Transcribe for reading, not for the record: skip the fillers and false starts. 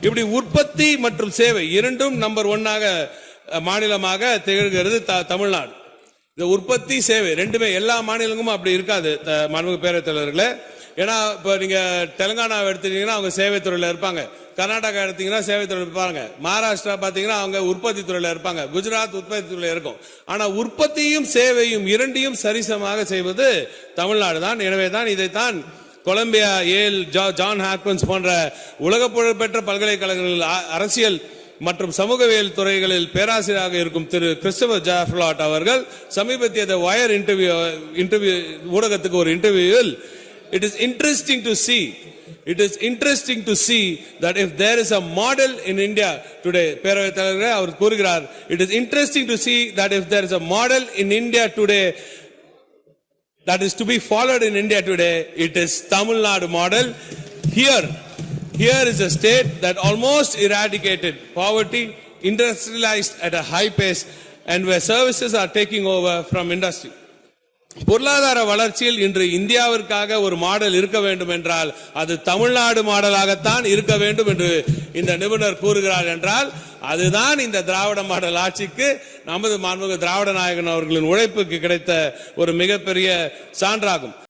இப்படி உற்பத்தி மற்றும் சேவை இரண்டும் நம்பர் 1 மாநிலமாக திகழ்கிறது தமிழ்நாடு. இந்த உற்பத்தி சேவை ரெண்டுமே எல்லா மாநிலங்களும் அப்படி இருக்காது மாண்புமிகு பேரவைத் தலைவர்களே. ஏன்னா இப்ப நீங்க தெலுங்கானாவை எடுத்துட்டீங்கன்னா அவங்க சேவை துறையில இருப்பாங்க, கர்நாடகா எடுத்தீங்கன்னா சேவை துறையில் இருப்பாங்க, மகாராஷ்டிரா பாத்தீங்கன்னா அவங்க உற்பத்தி துறையில இருப்பாங்க, குஜராத் உற்பத்தி துறையில இருக்கும். ஆனா உற்பத்தியும் சேவையும் இரண்டையும் சரிசமமாக செய்வது தமிழ்நாடு தான். எனவேதான் இதைத்தான் கொலம்பியா, ஏல், ஜான் ஹாப்கின்ஸ் போன்ற உலக புகழ்பெற்ற பல்கலைக்கழகங்களில் அரசியல் மற்றும் சமூகவியல் துறைகளில் பேராசிரியராக இருக்கும் திரு கிறிஸ்டோபர் ஜாஃப்லாட் அவர்கள் சமீபத்திய வயர் இன்டர்வியூ ஊடகத்துக்கு ஒரு இன்டர்வியூவில் it is interesting to see that if there is a model in India today, பேரவைத் தலைவர் அவர் கூறுகிறார், it is interesting to see that if there is a model in India today that is to be followed in India today, it is Tamil Nadu model. Here is a state that almost eradicated poverty, industrialized at a high pace, and where services are taking over from industry. பொருளாதார வளர்ச்சியில் இன்று இந்தியாவிற்காக ஒரு model இருக்க வேண்டும் என்றால் அது தமிழ்நாடு மாடலாகத்தான் இருக்க வேண்டும் என்று இந்த நிபுணர் கூறுகிறார் என்றால் அதுதான் இந்த திராவிட மாடல் ஆட்சிக்கு நமது மாண்புமிகு திராவிட நாயகன் அவர்களின் உழைப்புக்கு கிடைத்த ஒரு மிகப்பெரிய சான்றாகும்.